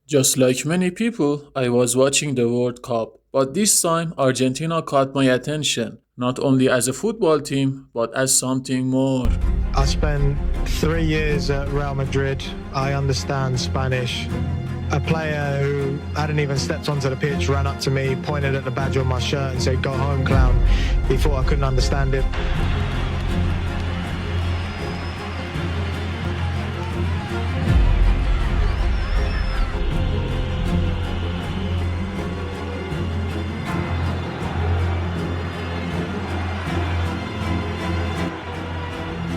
Just like many people, I was watching the World Cup, but this time Argentina caught my attention, not only as a football team, but as something more. I spent 3 years at Real Madrid. I understand Spanish. A player who hadn't even stepped onto the pitch ran up to me, pointed at the badge on my shirt and said, "Go home, clown." He thought I couldn't understand it.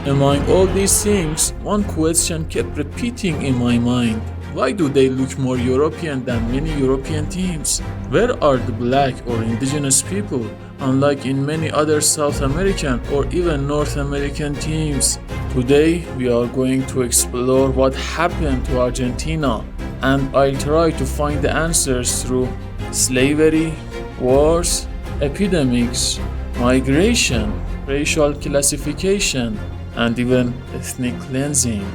Among all these things, one question kept repeating in my mind. Why do they look more European than many European teams? Where are the black or indigenous people, unlike in many other South American or even North American teams? Today, we are going to explore what happened to Argentina, and I'll try to find the answers through slavery, wars, epidemics, migration, racial classification, and even ethnic cleansing.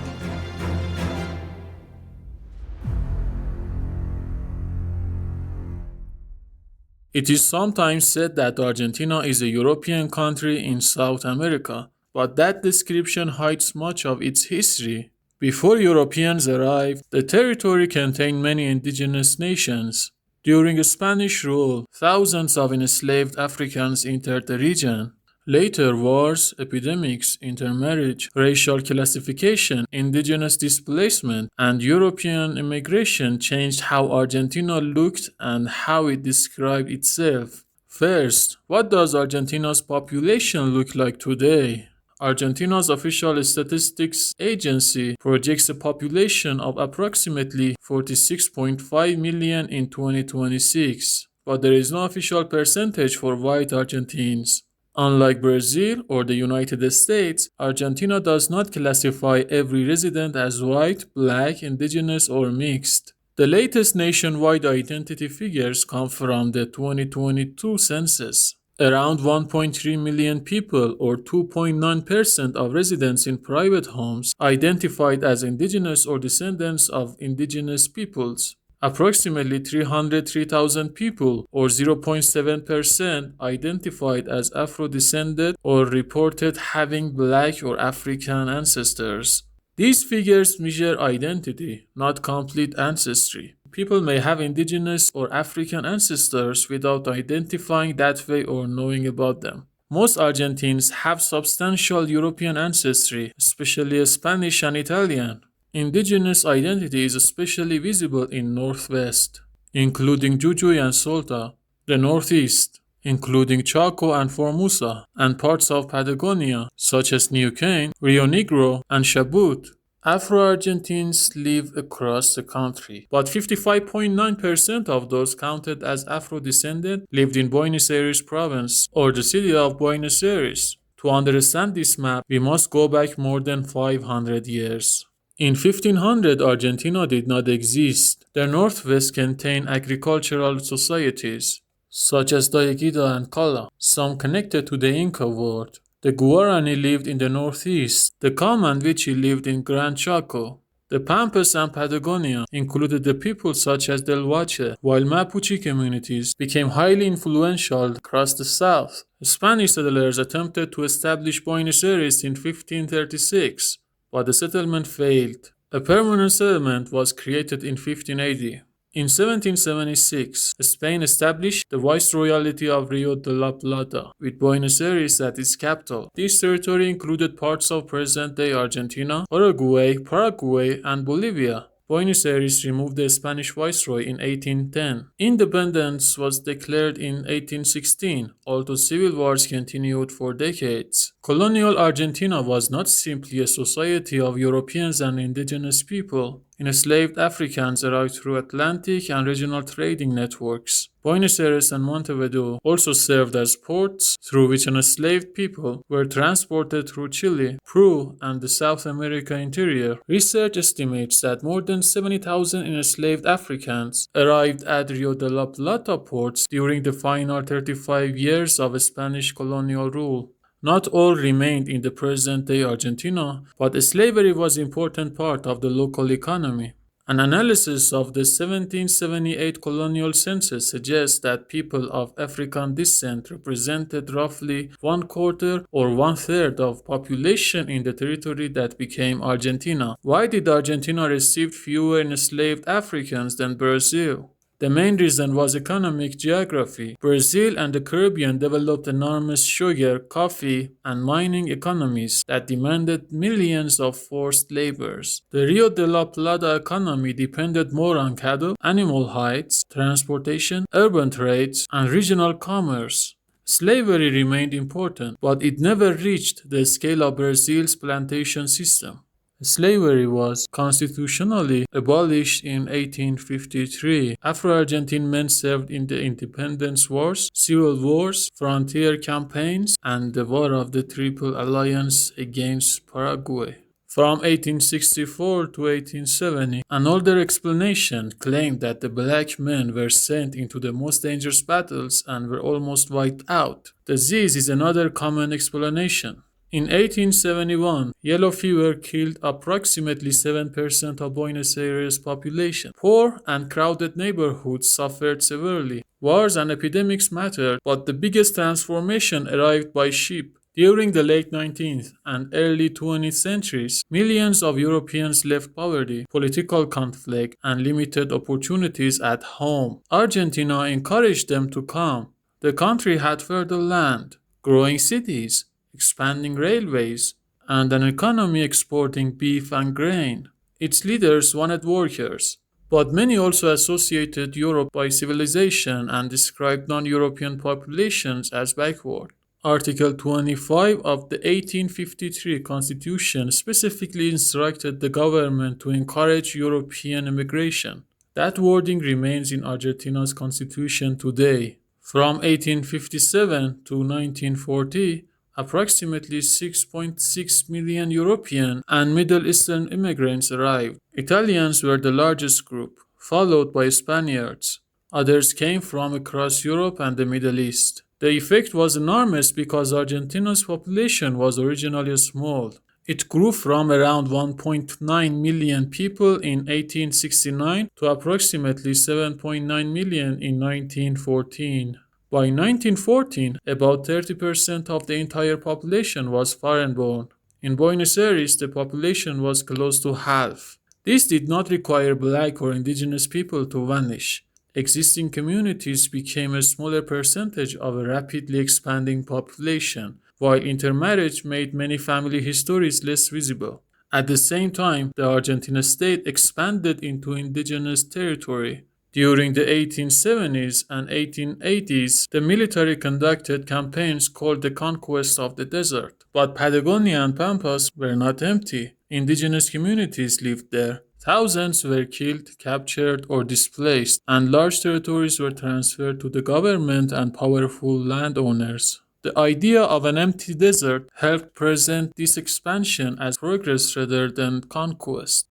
It is sometimes said that Argentina is a European country in South America, but that description hides much of its history. Before Europeans arrived, the territory contained many indigenous nations. During Spanish rule, thousands of enslaved Africans entered the region. Later, wars, epidemics, intermarriage, racial classification, indigenous displacement, and European immigration changed how Argentina looked and how it described itself. First, what does Argentina's population look like today? Argentina's official statistics agency projects a population of approximately 46.5 million in 2026, but there is no official percentage for white Argentines. Unlike Brazil or the United States, Argentina does not classify every resident as white, black, indigenous, or mixed. The latest nationwide identity figures come from the 2022 census. Around 1.3 million people, or 2.9% of residents in private homes, identified as indigenous or descendants of indigenous peoples. Approximately 303,000 people, or 0.7%, identified as Afro-descended or reported having Black or African ancestors. These figures measure identity, not complete ancestry. People may have indigenous or African ancestors without identifying that way or knowing about them. Most Argentines have substantial European ancestry, especially Spanish and Italian. Indigenous identity is especially visible in Northwest, including Jujuy and Salta, the Northeast, including Chaco and Formosa, and parts of Patagonia, such as Neuquén, Rio Negro, and Chubut. Afro-Argentines live across the country, but 55.9% of those counted as Afro-descended lived in Buenos Aires province or the city of Buenos Aires. To understand this map, we must go back more than 500 years. In 1500, Argentina did not exist. The Northwest contained agricultural societies, such as the Eguida and Cala, some connected to the Inca world. The Guarani lived in the Northeast. The Comanvichi lived in Gran Chaco. The Pampas and Patagonia included the people such as Del Huache, while Mapuche communities became highly influential across the south. Spanish settlers attempted to establish Buenos Aires in 1536. But the settlement failed. A permanent settlement was created in 1580. In 1776, Spain established the Viceroyalty of Rio de la Plata, with Buenos Aires at its capital. This territory included parts of present-day Argentina, Uruguay, Paraguay, and Bolivia. Buenos Aires removed the Spanish viceroy in 1810. Independence was declared in 1816, although civil wars continued for decades. Colonial Argentina was not simply a society of Europeans and indigenous people. Enslaved Africans arrived through Atlantic and regional trading networks. Buenos Aires and Montevideo also served as ports through which enslaved people were transported through Chile, Peru, and the South America interior. Research estimates that more than 70,000 enslaved Africans arrived at Rio de la Plata ports during the final 35 years of Spanish colonial rule. Not all remained in the present-day Argentina, but slavery was an important part of the local economy. An analysis of the 1778 colonial census suggests that people of African descent represented roughly one quarter or one third of population in the territory that became Argentina. Why did Argentina receive fewer enslaved Africans than Brazil? The main reason was economic geography. Brazil and the Caribbean developed enormous sugar, coffee, and mining economies that demanded millions of forced laborers. The Rio de la Plata economy depended more on cattle, animal hides, transportation, urban trades, and regional commerce. Slavery remained important, but it never reached the scale of Brazil's plantation system. Slavery was constitutionally abolished in 1853. Afro-Argentine men served in the independence wars, civil wars, frontier campaigns, and the War of the Triple Alliance against Paraguay. From 1864 to 1870, an older explanation claimed that the black men were sent into the most dangerous battles and were almost wiped out. Disease is another common explanation. In 1871, yellow fever killed approximately 7% of Buenos Aires' population. Poor and crowded neighborhoods suffered severely. Wars and epidemics mattered, but the biggest transformation arrived by ship. During the late 19th and early 20th centuries, millions of Europeans left poverty, political conflict, and limited opportunities at home. Argentina encouraged them to come. The country had fertile land, growing cities, expanding railways, and an economy exporting beef and grain. Its leaders wanted workers, but many also associated Europe by civilization and described non-European populations as backward. Article 25 of the 1853 Constitution specifically instructed the government to encourage European immigration. That wording remains in Argentina's constitution today. From 1857 to 1940, approximately 6.6 million European and Middle Eastern immigrants arrived. Italians were the largest group, followed by Spaniards. Others came from across Europe and the Middle East. The effect was enormous because Argentina's population was originally small. It grew from around 1.9 million people in 1869 to approximately 7.9 million in 1914. By 1914, about 30% of the entire population was foreign-born. In Buenos Aires, the population was close to half. This did not require black or indigenous people to vanish. Existing communities became a smaller percentage of a rapidly expanding population, while intermarriage made many family histories less visible. At the same time, the Argentina state expanded into indigenous territory. During the 1870s and 1880s, the military conducted campaigns called the Conquest of the Desert. But Patagonia and Pampas were not empty. Indigenous communities lived there. Thousands were killed, captured, or displaced, and large territories were transferred to the government and powerful landowners. The idea of an empty desert helped present this expansion as progress rather than conquest.